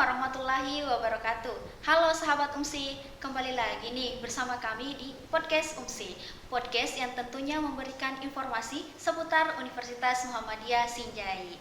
warahmatullahi wabarakatuh. Halo sahabat UMSI, kembali lagi nih bersama kami di Podcast UMSI. Podcast yang tentunya memberikan informasi seputar Universitas Muhammadiyah Sinjai.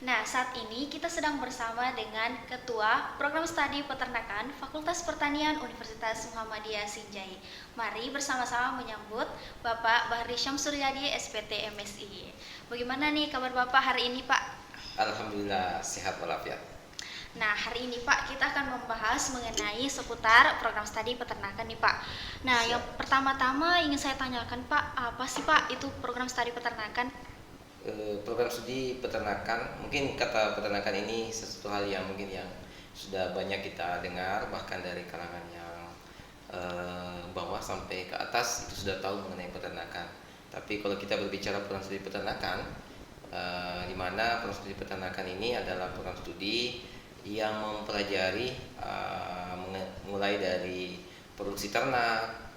Nah, saat ini kita sedang bersama dengan Ketua Program Studi Peternakan Fakultas Pertanian Universitas Muhammadiyah Sinjai. Mari bersama-sama menyambut Bapak Bahri Syamsuryadi SPT MSI. Bagaimana nih kabar Bapak hari ini, Pak? Alhamdulillah sehat walafiat. Nah, hari ini Pak, kita akan membahas mengenai seputar program studi peternakan nih Pak. Nah, Siap. yang pertama-tama ingin saya tanyakan Pak, apa sih Pak itu program studi peternakan? Program studi peternakan, mungkin kata peternakan ini sesuatu hal yang mungkin yang sudah banyak kita dengar, bahkan dari kalangan yang bawah sampai ke atas itu sudah tahu mengenai peternakan. Tapi kalau kita berbicara program studi peternakan, di mana program studi peternakan ini adalah program studi yang mempelajari mulai dari produksi ternak,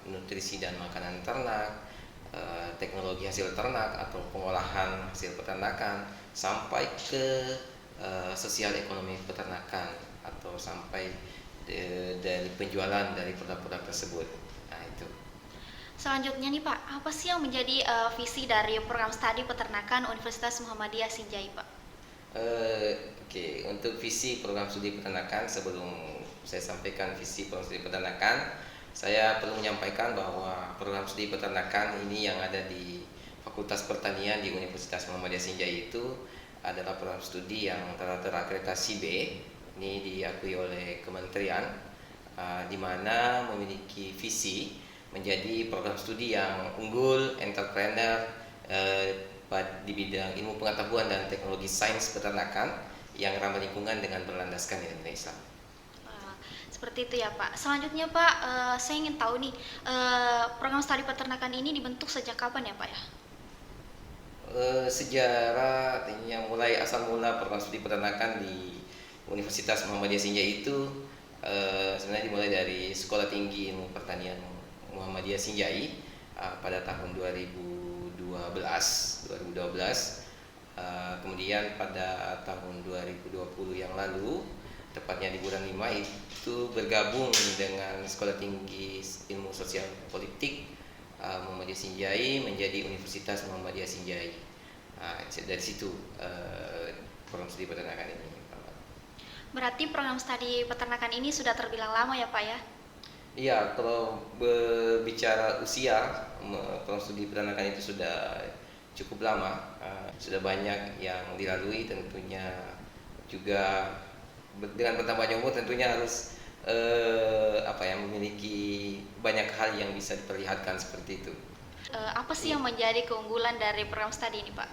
nutrisi dan makanan ternak, teknologi hasil ternak atau pengolahan hasil peternakan, sampai ke sosial ekonomi peternakan atau sampai dari penjualan dari produk-produk tersebut. Nah, itu. Selanjutnya nih Pak, apa sih yang menjadi visi dari program studi peternakan Universitas Muhammadiyah Sinjai Pak? Oke, untuk visi program studi peternakan, sebelum saya sampaikan visi program studi peternakan, saya perlu menyampaikan bahwa program studi peternakan ini yang ada di Fakultas Pertanian di Universitas Muhammadiyah Sinjai itu adalah program studi yang telah terakreditasi B, ini diakui oleh kementerian, di mana memiliki visi menjadi program studi yang unggul, entrepreneur, di bidang ilmu pengetahuan dan teknologi sains peternakan yang ramah lingkungan dengan berlandaskan nilai Islam. Seperti itu ya Pak. Selanjutnya Pak, saya ingin tahu nih, program studi peternakan ini dibentuk sejak kapan ya Pak ya? Sejarah yang mulai asal mula program studi peternakan di Universitas Muhammadiyah Sinjai itu sebenarnya dimulai dari Sekolah Tinggi Ilmu Pertanian Muhammadiyah Sinjai pada tahun 2012. Kemudian pada tahun 2020 yang lalu, tepatnya di bulan 5, itu bergabung dengan Sekolah Tinggi Ilmu Sosial Politik Muhammadiyah Sinjai menjadi Universitas Muhammadiyah Sinjai. Dari situ program studi peternakan ini. Berarti program studi peternakan ini sudah terbilang lama ya Pak ya? Iya, kalau berbicara usia, program studi peternakan itu sudah cukup lama, sudah banyak yang dilalui, tentunya juga dengan bertambahnya umur tentunya harus memiliki banyak hal yang bisa diperlihatkan seperti itu. Apa sih yang menjadi keunggulan dari program studi ini Pak?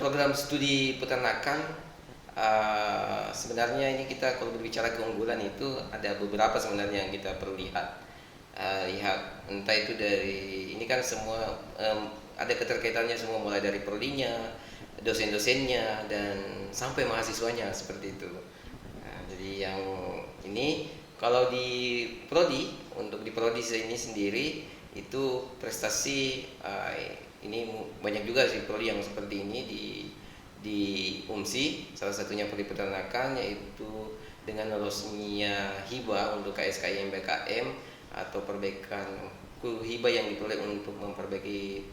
Program studi peternakan, sebenarnya ini kita kalau berbicara keunggulan itu ada beberapa sebenarnya yang kita perlu lihat. Entah itu dari ini kan semua ada keterkaitannya semua, mulai dari prodinya, dosen-dosennya, dan sampai mahasiswanya seperti itu. Jadi yang ini kalau di prodi, untuk di prodi ini sendiri itu prestasi ini banyak juga sih prodi yang seperti ini di UMSI, salah satunya prodi peternakan, yaitu dengan lolosnya hibah untuk KSKI MBKM atau perbaikan hibah yang diperoleh untuk memperbaiki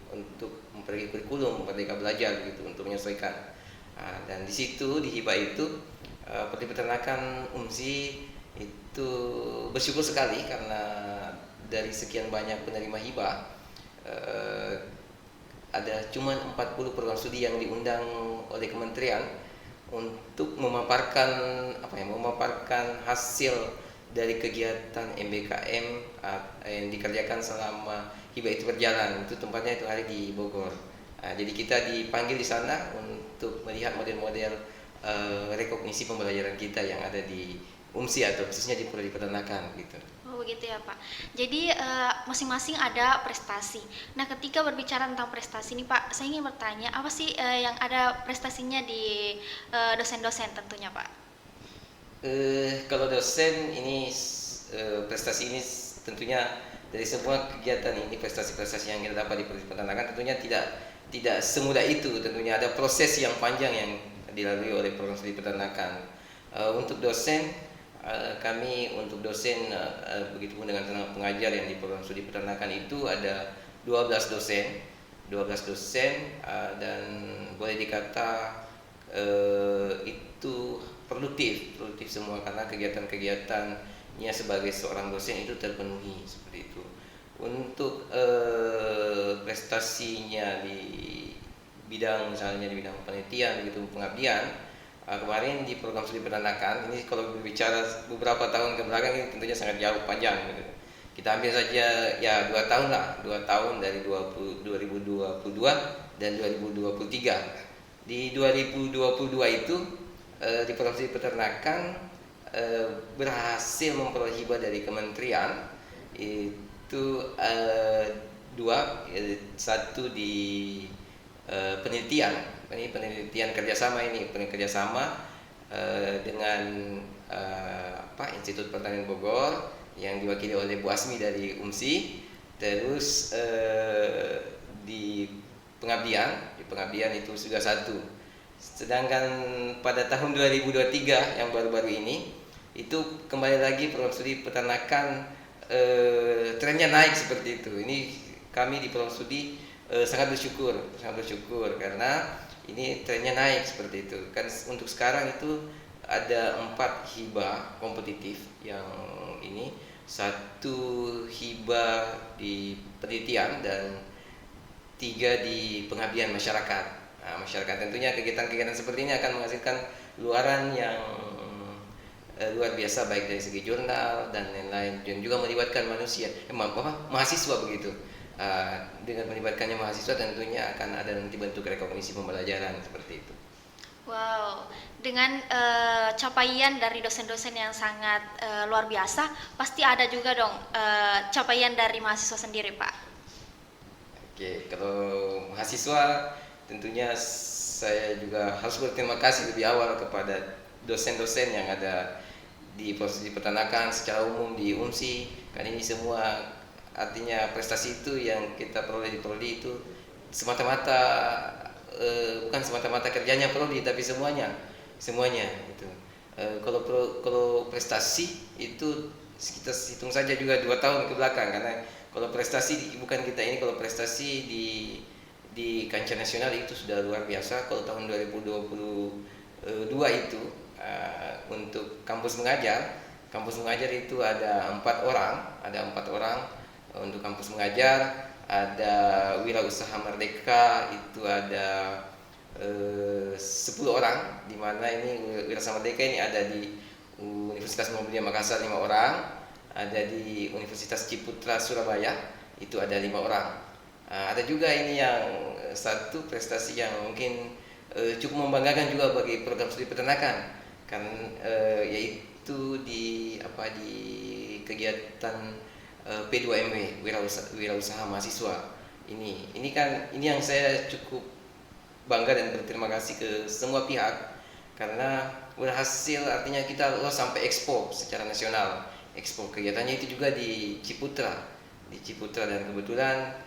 kurikulum Merdeka Belajar gitu, untuk menyesuaikan. Dan di situ di hibah itu prodi peternakan UMSI itu bersyukur sekali karena dari sekian banyak penerima hibah ada cuma 40 program studi yang diundang oleh kementerian untuk memaparkan hasil dari kegiatan MBKM yang dikerjakan selama hibah itu berjalan. Itu tempatnya itu hari di Bogor. Jadi kita dipanggil di sana untuk melihat model-model rekognisi pembelajaran kita yang ada di UMSI atau khususnya di prodi peternakan gitu. Oh begitu ya Pak. Jadi masing-masing ada prestasi. Nah, ketika berbicara tentang prestasi nih Pak, saya ingin bertanya apa sih yang ada prestasinya di dosen-dosen tentunya Pak? Kalau dosen ini prestasi ini tentunya dari semua kegiatan ini, prestasi-prestasi yang kita dapat di prodi peternakan tentunya tidak semudah itu. Tentunya ada proses yang panjang yang dilalui oleh program studi peternakan. Untuk dosen untuk dosen begitu pun dengan tenaga pengajar yang di program studi peternakan itu ada 12 dosen, dan boleh dikata itu produktif semua karena kegiatan-kegiatannya sebagai seorang dosen itu terpenuhi seperti itu. Untuk prestasinya di bidang misalnya di bidang penelitian begitu pengabdian, kemarin di program studi peternakan ini kalau berbicara beberapa tahun ke belakang ini tentunya sangat jauh panjang gitu. Kita ambil saja ya 2 tahun lah, 2 tahun dari 2022 dan 2023. Di 2022 itu di program studi peternakan berhasil memperoleh hibah dari kementerian itu satu di penelitian kerjasama dengan Institut Pertanian Bogor yang diwakili oleh Bu Asmi dari UMSI. Terus di pengabdian itu sudah satu. Sedangkan pada tahun 2023 yang baru-baru ini itu kembali lagi program studi peternakan trennya naik seperti itu. Ini kami di program studi sangat bersyukur karena ini trennya naik seperti itu. Kan untuk sekarang itu ada 4 hibah kompetitif yang ini, 1 hibah di penelitian dan 3 di pengabdian masyarakat. Nah, masyarakat tentunya kegiatan-kegiatan seperti ini akan menghasilkan luaran yang luar biasa baik dari segi jurnal dan lain-lain, dan juga melibatkan mahasiswa begitu. Dengan melibatkannya mahasiswa tentunya akan ada nanti bentuk rekognisi pembelajaran seperti itu. Wow, dengan capaian dari dosen-dosen yang sangat luar biasa, pasti ada juga dong capaian dari mahasiswa sendiri, Pak. Oke, kalau mahasiswa tentunya saya juga harus berterima kasih lebih awal kepada dosen-dosen yang ada di proses peternakan secara umum di UMSI. Kan ini semua artinya prestasi itu yang kita peroleh di prodi itu bukan semata-mata kerjanya prodi, tapi semuanya itu. Kalau prestasi itu kita hitung saja juga 2 tahun ke belakang, karena kalau prestasi bukan kita ini, kalau prestasi di kancah nasional itu sudah luar biasa. Kalau tahun 2022 itu untuk kampus mengajar itu ada 4 orang untuk kampus mengajar. Ada Wirausaha Merdeka itu ada 10 orang, di mana ini Wirausaha Merdeka ini ada di Universitas Muhammadiyah Makassar 5 orang, ada di Universitas Ciputra Surabaya itu ada 5 orang. Ada juga ini yang satu prestasi yang mungkin cukup membanggakan juga bagi program studi peternakan, kan yaitu di kegiatan P2MW, wirausaha mahasiswa. Ini yang saya cukup bangga dan berterima kasih ke semua pihak, karena berhasil, artinya kita lolos sampai Expo secara nasional. Expo kegiatannya itu juga di Ciputra, dan kebetulan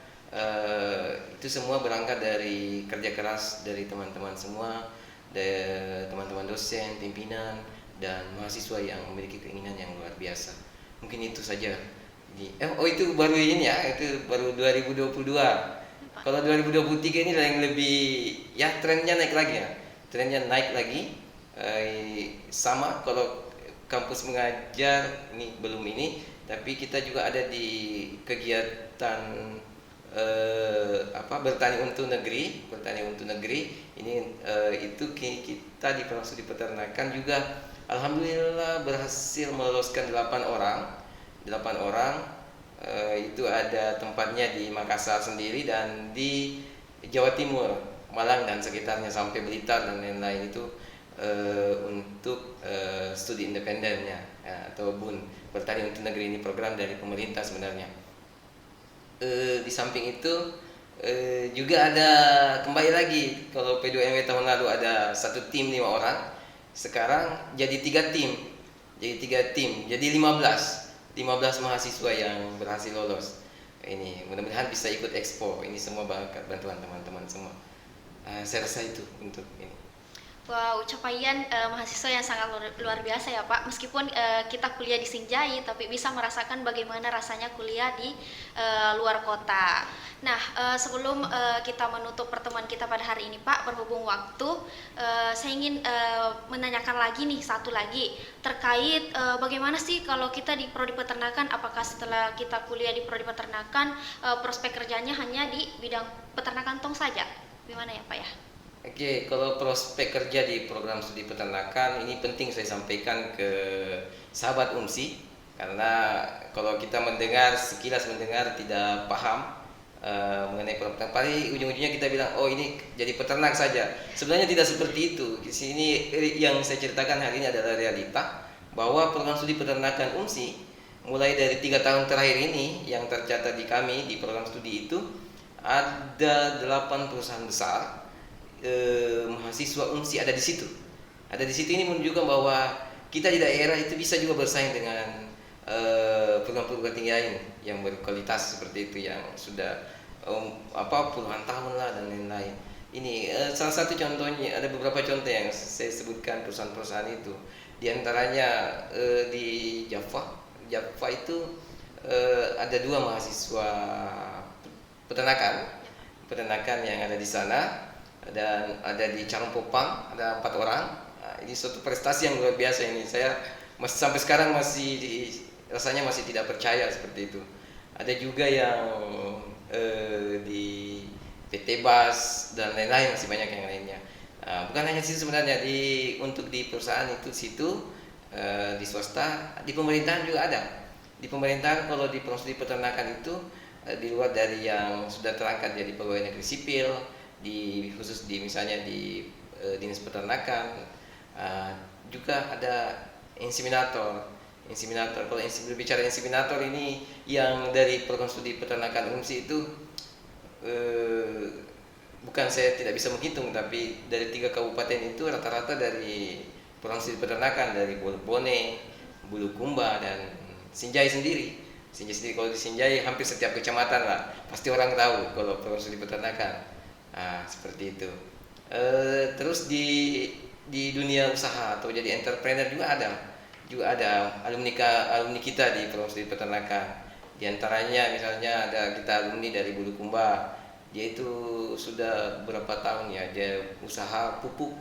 itu semua berangkat dari kerja keras dari teman-teman semua, dari teman-teman dosen, pimpinan, dan mahasiswa yang memiliki keinginan yang luar biasa. Mungkin itu saja. Itu baru ini ya, itu baru 2022. Kalau 2023 ini yang lebih ya trennya naik lagi. Sama kalau kampus mengajar ini belum ini, tapi kita juga ada di kegiatan bertani untuk negeri ini, itu kita di program studi peternakan juga alhamdulillah berhasil meloloskan 8 orang. Itu ada tempatnya di Makassar sendiri dan di Jawa Timur, Malang dan sekitarnya sampai Blitar dan lain-lain, itu untuk studi independennya atau BUN, Bertani untuk Negeri. Ini program dari pemerintah sebenarnya. Di samping itu juga ada, kembali lagi, kalau P2MW tahun lalu ada 1 tim 5 orang, sekarang jadi 3 tim, jadi 15 mahasiswa yang berhasil lolos. Ini mudah-mudahan bisa ikut Expo. Ini semua berkat bantuan teman-teman semua. Saya rasa itu untuk ini. Wow, capaian mahasiswa yang sangat luar biasa ya Pak. Meskipun kita kuliah di Sinjai, tapi bisa merasakan bagaimana rasanya kuliah di luar kota. Nah, sebelum kita menutup pertemuan kita pada hari ini Pak, berhubung waktu, saya ingin menanyakan lagi nih, satu lagi, terkait bagaimana sih kalau kita di Prodi Peternakan, apakah setelah kita kuliah di Prodi Peternakan, prospek kerjanya hanya di bidang peternakan tong saja? Gimana ya Pak ya? Oke, kalau prospek kerja di program studi peternakan ini penting saya sampaikan ke sahabat UMSI, karena kalau kita mendengar sekilas mendengar tidak paham mengenai peternakan, paling ujung-ujungnya kita bilang oh ini jadi peternak saja. Sebenarnya tidak seperti itu. Di sini yang saya ceritakan hari ini adalah realita bahwa program studi peternakan UMSI mulai dari 3 tahun terakhir ini yang tercatat di kami di program studi itu ada 8 perusahaan besar. Mahasiswa UMSI ada di situ. Ada di situ ini menunjukkan bahwa kita di daerah itu bisa juga bersaing dengan program-program tinggi lain yang berkualitas seperti itu yang sudah puluhan tahun lah dan lain-lain. Ini salah satu contohnya, ada beberapa contoh yang saya sebutkan perusahaan-perusahaan itu. Di antaranya di Java itu ada 2 mahasiswa peternakan yang ada di sana. Dan ada di Cangpopang ada 4 orang. Ini suatu prestasi yang luar biasa ini. Saya sampai sekarang rasanya masih tidak percaya seperti itu. Ada juga yang di PT Bas dan lain-lain, masih banyak yang lainnya. Bukan hanya situ sebenarnya, untuk di perusahaan itu situ, di swasta, di pemerintahan juga ada. Di pemerintahan kalau di proses peternakan itu di luar dari yang sudah terangkat jadi pegawai negeri sipil, khusus misalnya di dinas peternakan, juga ada inseminator. Kalau berbicara inseminator ini yang dari program studi peternakan UMSI itu bukan, saya tidak bisa menghitung, tapi dari 3 kabupaten itu rata-rata dari program studi peternakan, dari Bone, Bulukumba dan Sinjai sendiri. Kalau di Sinjai hampir setiap kecamatan lah pasti orang tahu kalau program studi peternakan. Seperti itu. Terus di dunia usaha atau jadi entrepreneur juga ada alumni kita di program studi peternakan. Di antaranya misalnya ada kita alumni dari Bulukumba. Dia itu sudah berapa tahun ya, dia usaha pupuk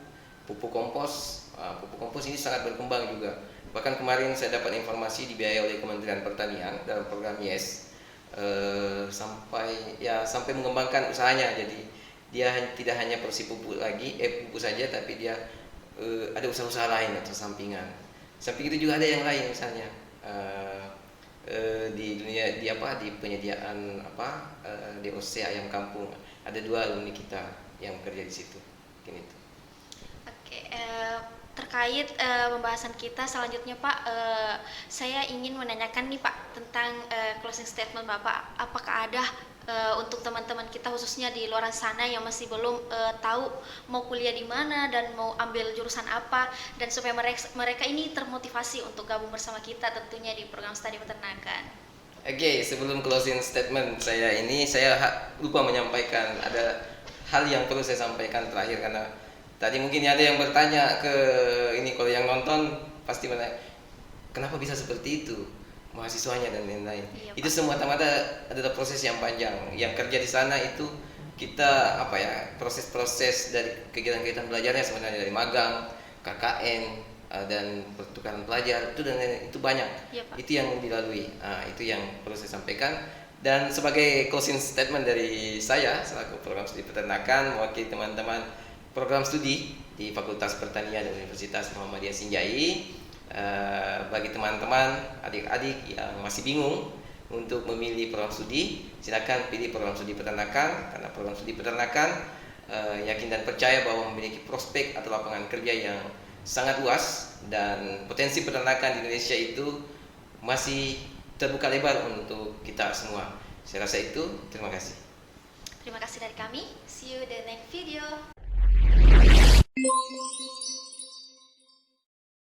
kompos. Pupuk kompos ini sangat berkembang juga. Bahkan kemarin saya dapat informasi dibiayai oleh Kementerian Pertanian dalam program YES, sampai mengembangkan usahanya. Jadi dia tidak hanya produksi pupuk saja, tapi dia ada usaha-usaha lain atau sampingan. Samping itu juga ada yang lain, misalnya di dunia di penyediaan DOC ayam kampung. Ada 2 alumni kita yang bekerja di situ. Mungkin itu. Oke, terkait pembahasan kita selanjutnya Pak, saya ingin menanyakan nih Pak tentang closing statement Bapak. Apakah ada untuk teman-teman kita khususnya di luar sana yang masih belum tahu mau kuliah di mana dan mau ambil jurusan apa, dan supaya mereka ini termotivasi untuk gabung bersama kita tentunya di program studi peternakan. Oke, sebelum closing statement saya lupa menyampaikan ada hal yang perlu saya sampaikan terakhir, karena tadi mungkin ada yang bertanya ke ini, kalau yang nonton pasti bertanya kenapa bisa seperti itu mahasiswanya dan lain-lain. Iya, itu semata-mata adalah proses yang panjang. Yang kerja di sana itu kita proses-proses dari kegiatan-kegiatan belajarnya, sebenarnya dari magang, KKN, dan pertukaran pelajar itu dan lain-lain, itu banyak. Iya, Pak. Itu yang dilalui. Itu yang perlu saya sampaikan. Dan sebagai closing statement dari saya selaku program studi peternakan mewakili teman-teman program studi di Fakultas Pertanian Universitas Muhammadiyah Sinjai, bagi teman-teman adik-adik yang masih bingung untuk memilih program studi, silakan pilih program studi peternakan, karena program studi peternakan yakin dan percaya bahwa memiliki prospek atau lapangan kerja yang sangat luas, dan potensi peternakan di Indonesia itu masih terbuka lebar untuk kita semua. Saya rasa itu. Terima kasih. Terima kasih dari kami. See you the next video.